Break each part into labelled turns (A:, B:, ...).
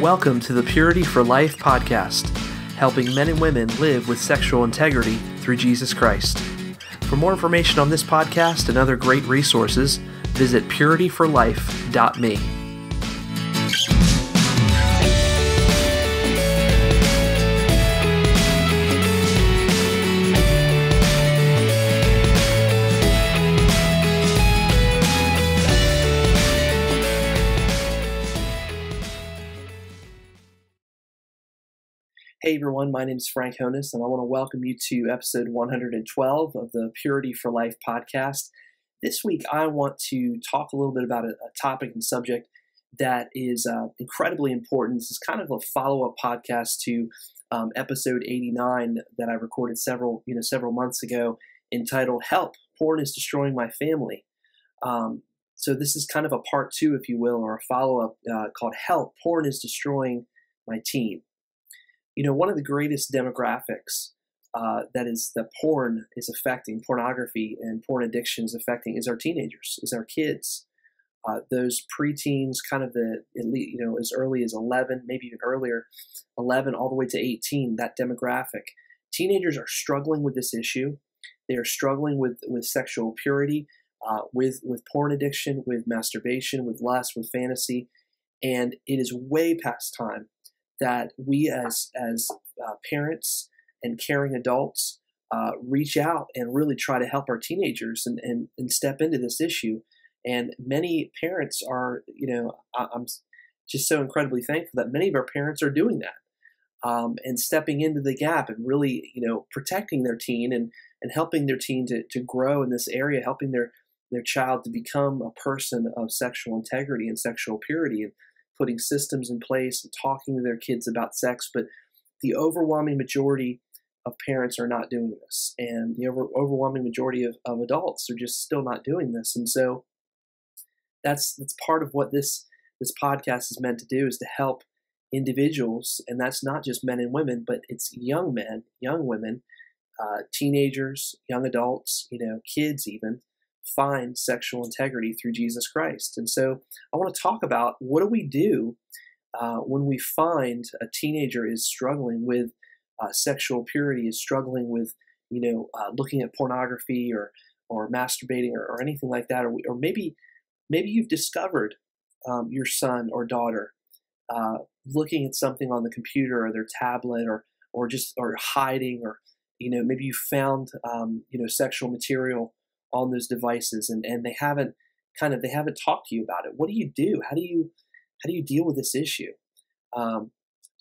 A: Welcome to the Purity for Life podcast, helping men and women live with sexual integrity through Jesus Christ. For more information on this podcast and other great resources, visit purityforlife.me. Hey everyone, my name is Frank Honus, and I want to welcome you to episode 112 of the Purity for Life podcast. This week, I want to talk a little bit about a topic and subject that is incredibly important. This is kind of a follow-up podcast to episode 89 that I recorded several months ago, entitled "Help! Porn is Destroying My Family." So this is kind of a part two, if you will, or a follow-up called "Help! Porn is Destroying My Teen." You know, one of the greatest demographics that pornography and porn addiction is affecting, is our teenagers, is our kids. Those preteens, kind of as early as 11, maybe even earlier, 11 all the way to 18, that demographic. Teenagers are struggling with this issue. They are struggling with sexual purity, with porn addiction, with masturbation, with lust, with fantasy, and it is way past time that we as parents and caring adults reach out and really try to help our teenagers and step into this issue. And many parents are, I'm just so incredibly thankful that many of our parents are doing that and stepping into the gap and really, protecting their teen and helping their teen to grow in this area, helping their child to become a person of sexual integrity and sexual purity, and putting systems in place and talking to their kids about sex. But the overwhelming majority of parents are not doing this. And the overwhelming majority of adults are just still not doing this. And so that's part of what this podcast is meant to do, is to help individuals. And that's not just men and women, but it's young men, young women, teenagers, young adults, kids even, find sexual integrity through Jesus Christ. And so I want to talk about, what do we do when we find a teenager is struggling with sexual purity, is struggling with, looking at pornography or masturbating or anything like that, or maybe you've discovered your son or daughter looking at something on the computer or their tablet or hiding, or maybe you found sexual material on those devices, and they haven't talked to you about it. What do you do? How do you deal with this issue?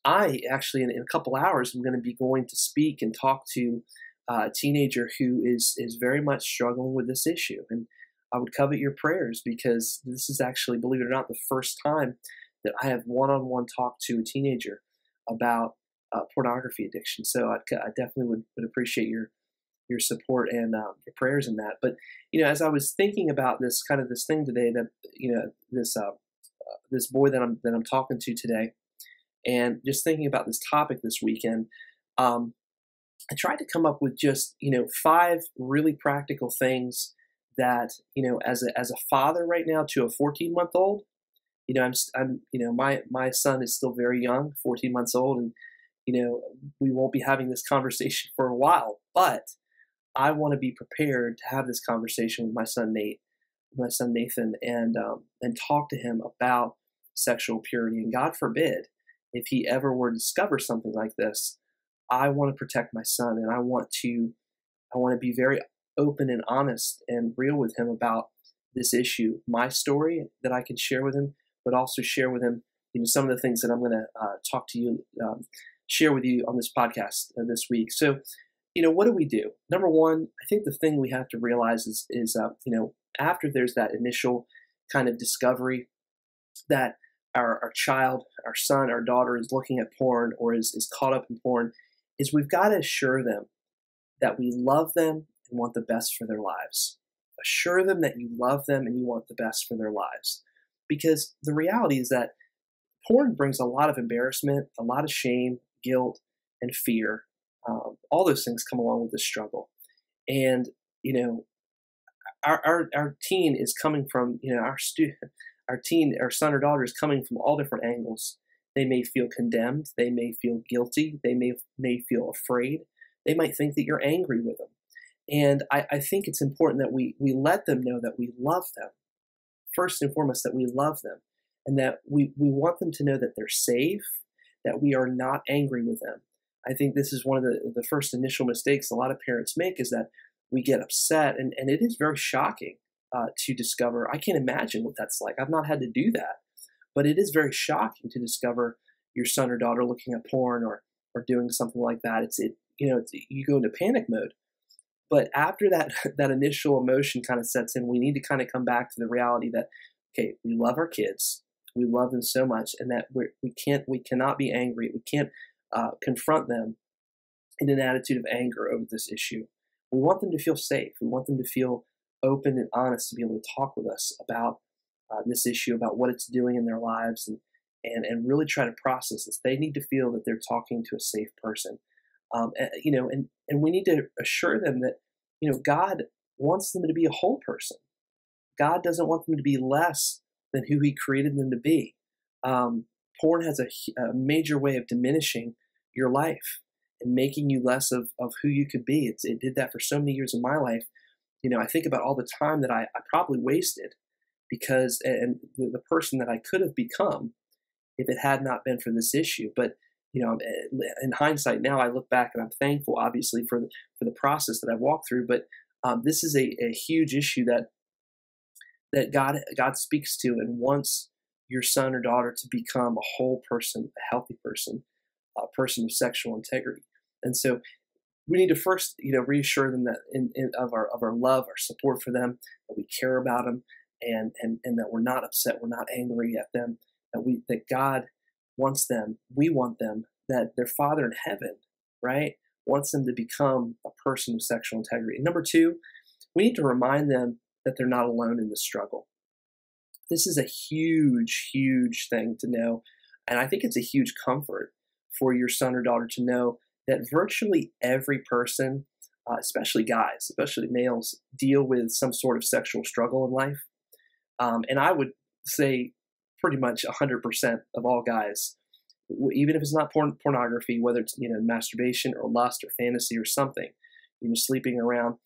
A: I actually, in a couple hours, I'm going to be going to speak and talk to a teenager who is very much struggling with this issue. And I would covet your prayers, because this is actually, believe it or not, the first time that I have one-on-one talk to a teenager about pornography addiction. So I definitely would appreciate your support and your prayers in that. But as I was thinking about this thing today, that this boy that I'm talking to today, and just thinking about this topic this weekend, I tried to come up with just 5 really practical things that as a father right now to a 14-month-old. My son is still very young, 14 months old, and we won't be having this conversation for a while, but I want to be prepared to have this conversation with my son Nathan, and talk to him about sexual purity. And God forbid, if he ever were to discover something like this, I want to protect my son, and I want to be very open and honest and real with him about this issue, my story that I can share with him, but also share with him, some of the things that I'm going to share with you on this podcast this week. So, what do we do? Number one, I think the thing we have to realize is after there's that initial kind of discovery that our child, our son, our daughter is looking at porn or is caught up in porn, is we've got to assure them that we love them and want the best for their lives. Assure them that you love them and you want the best for their lives. Because the reality is that porn brings a lot of embarrassment, a lot of shame, guilt, and fear. All those things come along with this struggle. And, our teen is coming from, our son or daughter is coming from all different angles. They may feel condemned. They may feel guilty. They may feel afraid. They might think that you're angry with them. And I think it's important that we let them know that we love them. First and foremost, that we love them, and that we want them to know that they're safe, that we are not angry with them. I think this is one of the first initial mistakes a lot of parents make, is that we get upset, and it is very shocking to discover. I can't imagine what that's like. I've not had to do that, but it is very shocking to discover your son or daughter looking at porn or doing something like that. You go into panic mode. But after that initial emotion kind of sets in, we need to kind of come back to the reality that, okay, we love our kids, we love them so much, and that we cannot be angry. We can't confront them in an attitude of anger over this issue. We want them to feel safe. We want them to feel open and honest, to be able to talk with us about this issue, about what it's doing in their lives, and really try to process this. They need to feel that they're talking to a safe person. And we need to assure them that, God wants them to be a whole person. God doesn't want them to be less than who He created them to be. Porn has a major way of diminishing your life and making you less of who you could be. It did that for so many years of my life. I think about all the time that I probably wasted because, and the person that I could have become if it had not been for this issue. But in hindsight now, I look back and I'm thankful, obviously, for the process that I've walked through. But this is a huge issue that God speaks to and wants your son or daughter to become a whole person, a healthy person, a person of sexual integrity. And so we need to first, reassure them that of our love, our support for them, that we care about them, and that we're not upset, we're not angry at them, that God wants them, we want them, that their Father in heaven, right, wants them to become a person of sexual integrity. And number two, we need to remind them that they're not alone in the struggle. This is a huge, huge thing to know. And I think it's a huge comfort for your son or daughter to know that virtually every person, especially guys, especially males, deal with some sort of sexual struggle in life. And I would say pretty much 100% of all guys, even if it's not pornography, whether it's masturbation or lust or fantasy or something, sleeping around,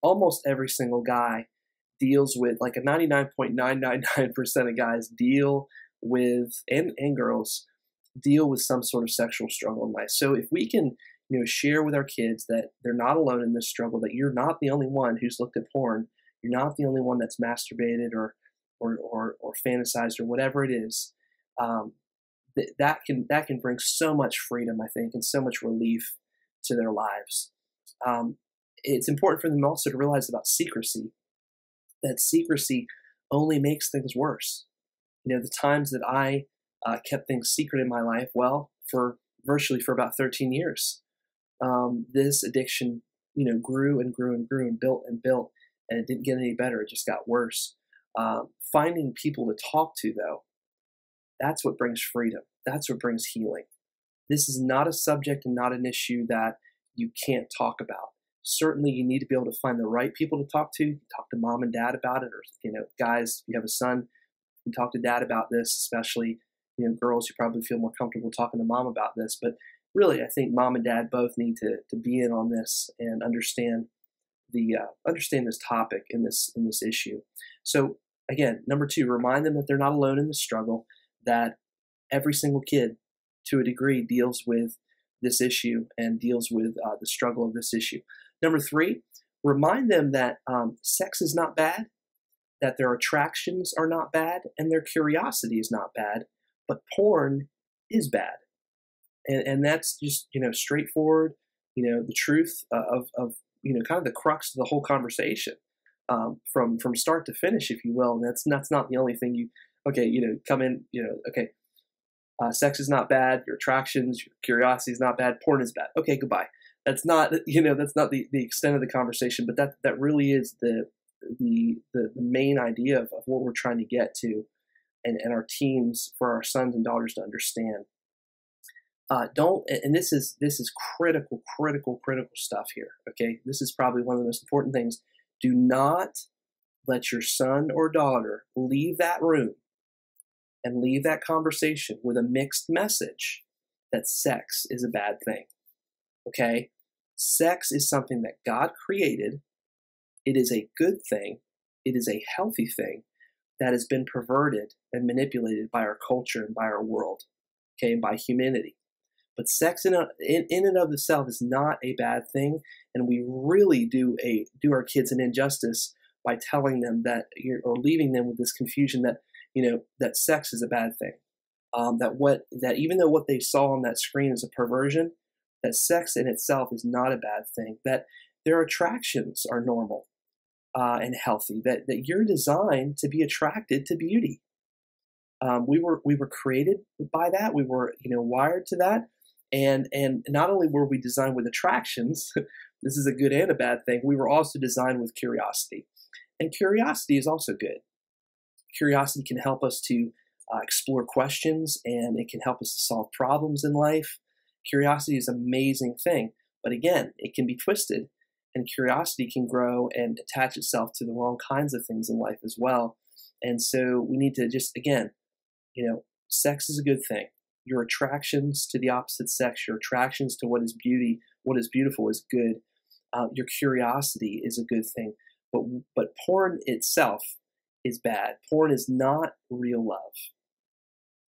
A: almost every single guy deals with, like a 99.999% of guys deal with, and girls deal with some sort of sexual struggle in life. So if we can share with our kids that they're not alone in this struggle, that you're not the only one who's looked at porn, you're not the only one that's masturbated or fantasized or whatever it is, that can bring so much freedom, I think, and so much relief to their lives. It's important for them also to realize about secrecy, that secrecy only makes things worse. The times that I kept things secret in my life, well, for about 13 years, this addiction, grew and grew and grew and built, and it didn't get any better. It just got worse. Finding people to talk to, though, that's what brings freedom. That's what brings healing. This is not a subject and not an issue that you can't talk about. Certainly, you need to be able to find the right people to talk to. Talk to mom and dad about it, or guys, if you have a son, you can talk to dad about this. Especially, girls, you probably feel more comfortable talking to mom about this. But really, I think mom and dad both need to be in on this and understand this topic in this issue. So again, number two, remind them that they're not alone in the struggle. That every single kid, to a degree, deals with this issue and deals with the struggle of this issue. Number three, remind them that sex is not bad, that their attractions are not bad, and their curiosity is not bad, but porn is bad. And that's just, straightforward, the truth of kind of the crux of the whole conversation, from start to finish, if you will. And that's not the only thing come in, okay, sex is not bad, your attractions, your curiosity is not bad, porn is bad. Okay, goodbye. That's not, that's not the extent of the conversation, but that really is the main idea of what we're trying to get to, and our teams, for our sons and daughters to understand. And this is critical stuff here. Okay, this is probably one of the most important things. Do not let your son or daughter leave that room and leave that conversation with a mixed message that sex is a bad thing. Okay? Sex is something that God created. It is a good thing. It is a healthy thing that has been perverted and manipulated by our culture and by our world, okay, and by humanity. But sex in and of itself is not a bad thing, and we really do our kids an injustice by telling them that, or leaving them with this confusion that that sex is a bad thing. That even though what they saw on that screen is a perversion, that sex in itself is not a bad thing. That their attractions are normal and healthy. That you're designed to be attracted to beauty. We were created by that. We were wired to that. And not only were we designed with attractions, this is a good and a bad thing, we were also designed with curiosity. And curiosity is also good. Curiosity can help us to explore questions, and it can help us to solve problems in life. Curiosity is an amazing thing, but again, it can be twisted, and curiosity can grow and attach itself to the wrong kinds of things in life as well. And so we need to just, again, sex is a good thing. Your attractions to the opposite sex, your attractions to what is beauty, what is beautiful is good. Your curiosity is a good thing. But porn itself is bad. Porn is not real love.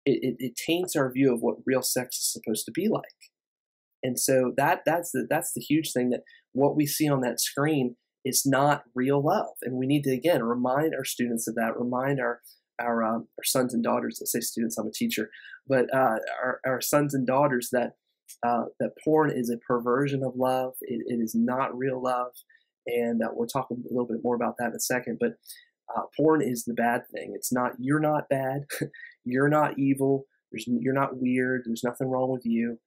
A: It taints our view of what real sex is supposed to be like. And so that's the huge thing, that what we see on that screen is not real love. And we need to, again, remind our students of that, remind our sons and daughters. I say students, I'm a teacher, but our sons and daughters that porn is a perversion of love. It is not real love, and we'll talk a little bit more about that in a second. But porn is the bad thing. It's not. You're not bad. You're not evil. You're not weird. There's nothing wrong with you.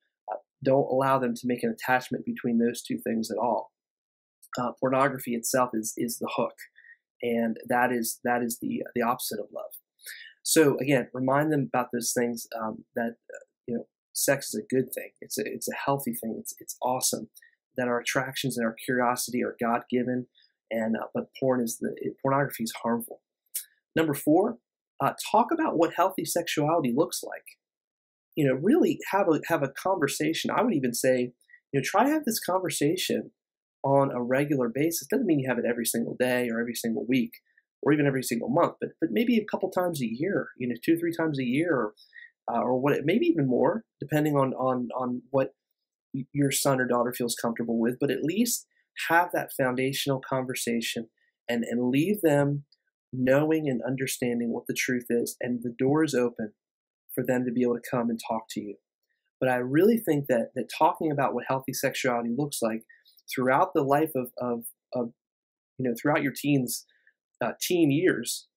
A: Don't allow them to make an attachment between those two things at all. Pornography itself is the hook, and that is the opposite of love. So again, remind them about those things, that sex is a good thing. It's a healthy thing. It's awesome. That our attractions and our curiosity are God given, and but pornography is harmful. Number 4, talk about what healthy sexuality looks like. Really have a conversation. I would even say, try to have this conversation on a regular basis. Doesn't mean you have it every single day or every single week or even every single month, but maybe a couple times a year, 2 or 3 times a year, or what, maybe even more, depending on what your son or daughter feels comfortable with. But at least have that foundational conversation and leave them knowing and understanding what the truth is, and the door is open for them to be able to come and talk to you. But I really think that talking about what healthy sexuality looks like throughout the life of throughout your teen years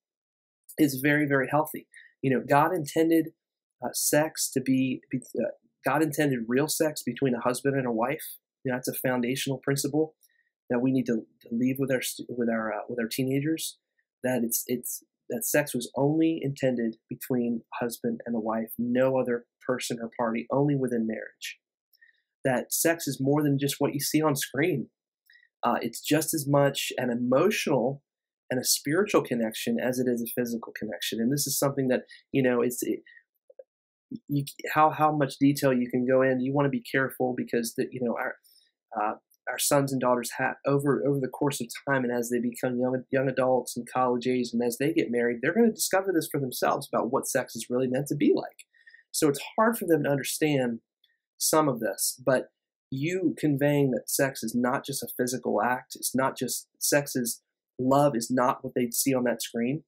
A: is very, very healthy. God intended sex to be God intended real sex between a husband and a wife. That's a foundational principle that we need to leave with our teenagers. That that sex was only intended between a husband and a wife, no other person or party, only within marriage. That sex is more than just what you see on screen. It's just as much an emotional and a spiritual connection as it is a physical connection. And this is something that how much detail you can go in. You want to be careful, because our sons and daughters have over the course of time, and as they become young adults and college age, and as they get married, they're going to discover this for themselves about what sex is really meant to be like. So it's hard for them to understand some of this, but you conveying that sex is not just a physical act. It's not just love is not what they see on that screen,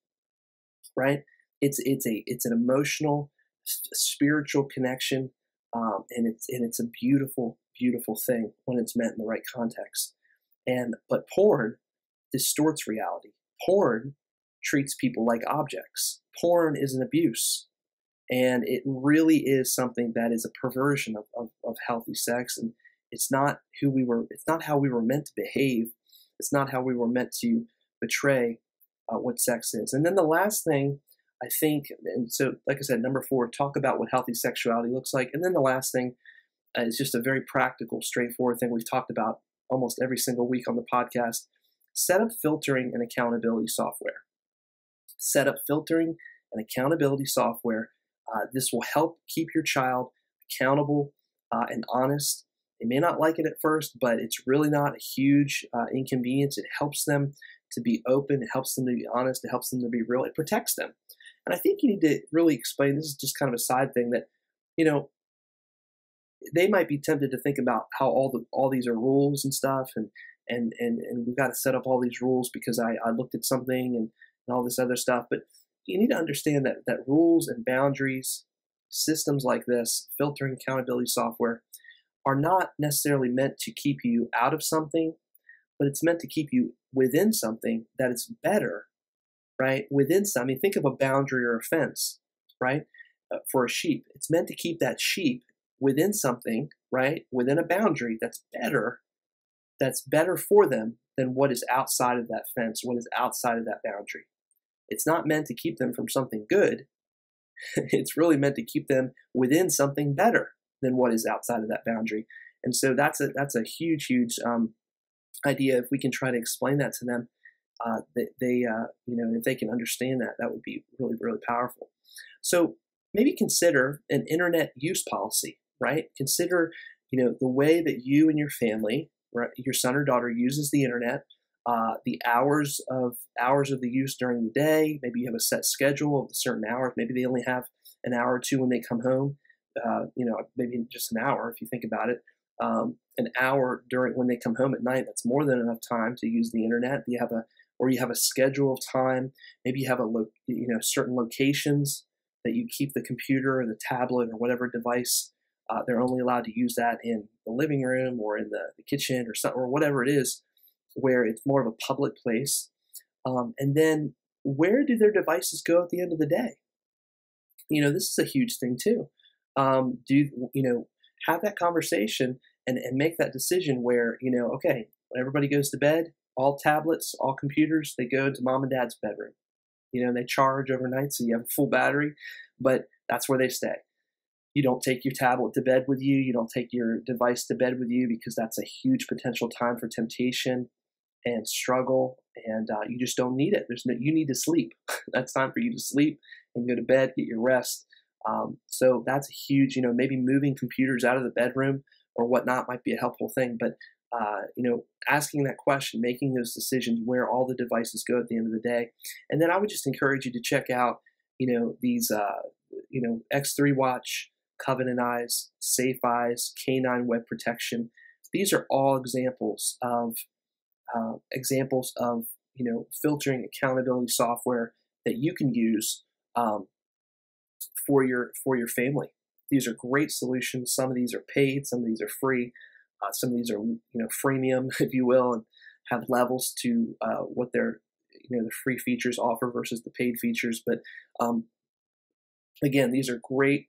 A: right? It's an emotional, spiritual connection, and it's a beautiful, beautiful thing when it's meant in the right context. But porn distorts reality. Porn treats people like objects. Porn is an abuse, and it really is something that is a perversion of healthy sex. And it's not how we were meant to behave. It's not how we were meant to betray what sex is. And then the last thing, I think, and so like I said, number 4, talk about what healthy sexuality looks like. And then the last thing is just a very practical, straightforward thing we've talked about almost every single week on the podcast. Set up filtering and accountability software. Set up filtering and accountability software This will help keep your child accountable and honest. They may not like it at first, but it's really not a huge inconvenience. It helps them to be open. It helps them to be honest. It helps them to be real. It protects them. And I think you need to really explain, this is just kind of a side thing, that, they might be tempted to think about how all these are rules and stuff, and we've got to set up all these rules because I looked at something and all this other stuff. But you need to understand that rules and boundaries, systems like this, filtering, accountability software, are not necessarily meant to keep you out of something, but it's meant to keep you within something that is better, right? Think of a boundary or a fence, right? For a sheep, it's meant to keep that sheep within something, right? Within a boundary that's better for them than what is outside of that fence, what is outside of that boundary. It's not meant to keep them from something good. It's really meant to keep them within something better than what is outside of that boundary. And so that's a huge idea. If we can try to explain that to them, if they can understand that, that would be really, really powerful. So maybe consider an internet use policy, right? Consider, the way that you and your family, right, your son or daughter uses the internet, the hours of the use during the day. Maybe you have a set schedule of certain hours. Maybe they only have an hour or two when they come home. Maybe just an hour if you think about it. An hour when they come home at night. That's more than enough time to use the internet. You have a schedule of time. Maybe you have certain locations that you keep the computer or the tablet or whatever device. They're only allowed to use that in the living room or in the kitchen or whatever it is, where it's more of a public place. And then where do their devices go at the end of the day? This is a huge thing too. Have that conversation and make that decision where, okay, when everybody goes to bed, all tablets, all computers, they go to mom and dad's bedroom. They charge overnight, so you have a full battery, but that's where they stay. You don't take your tablet to bed with you. You don't take your device to bed with you, because that's a huge potential time for temptation and struggle, and you just don't need it. You need to sleep. That's time for you to sleep and go to bed, get your rest. So that's a huge, maybe moving computers out of the bedroom or whatnot might be a helpful thing. But, asking that question, making those decisions where all the devices go at the end of the day. And then I would just encourage you to check out, these, X3 Watch, Covenant Eyes, Safe Eyes, K9 Web Protection. These are all examples of filtering accountability software that you can use for your family. These are great solutions. Some of these are paid, some of these are free, some of these are freemium, if you will, and have levels to what their the free features offer versus the paid features. But again, these are great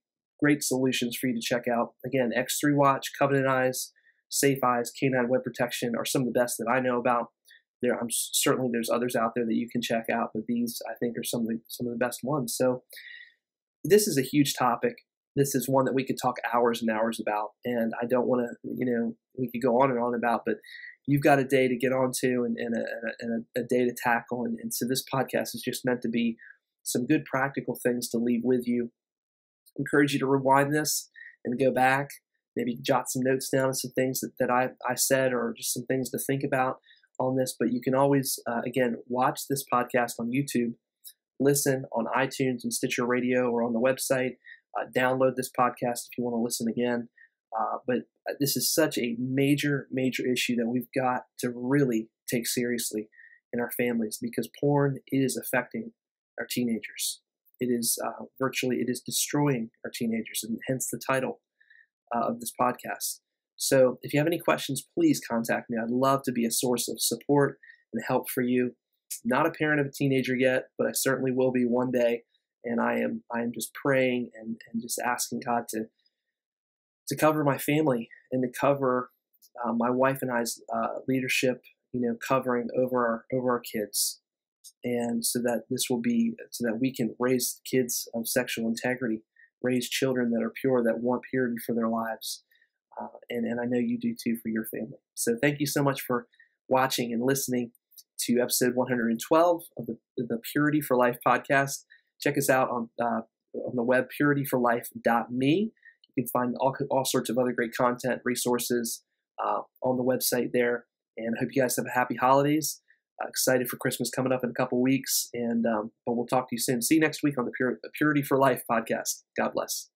A: solutions for you to check out. Again, X3 Watch, Covenant Eyes, Safe Eyes, K9 Web Protection are some of the best that I know about. Certainly there's others out there that you can check out, but these I think are some of the best ones. So this is a huge topic. This is one that we could talk hours and hours about, and I don't want to, we could go on and on about, but you've got a day to get onto and a day to tackle. And so this podcast is just meant to be some good practical things to leave with you. I encourage you to rewind this and go back, maybe jot some notes down of some things that I said, or just some things to think about on this. But you can always, again, watch this podcast on YouTube, listen on iTunes and Stitcher Radio or on the website. Download this podcast if you want to listen again. But this is such a major issue that we've got to really take seriously in our families, because porn is affecting our teenagers. It is it is destroying our teenagers, and hence the title of this podcast. So if you have any questions, please contact me. I'd love to be a source of support and help for you. I'm not a parent of a teenager yet, but I certainly will be one day. And I am just praying and just asking God to cover my family and to cover my wife and I's leadership, covering over our kids, and so that we can raise kids of sexual integrity, raise children that are pure, that want purity for their lives, and I know you do too for your family. So thank you so much for watching and listening to episode 112 of the Purity for Life podcast. Check us out on on the web, purityforlife.me. You can find all sorts of other great content, resources on the website there. And I hope you guys have a happy holidays. Excited for Christmas coming up in a couple weeks. And but we'll talk to you soon. See you next week on the Purity for Life podcast. God bless.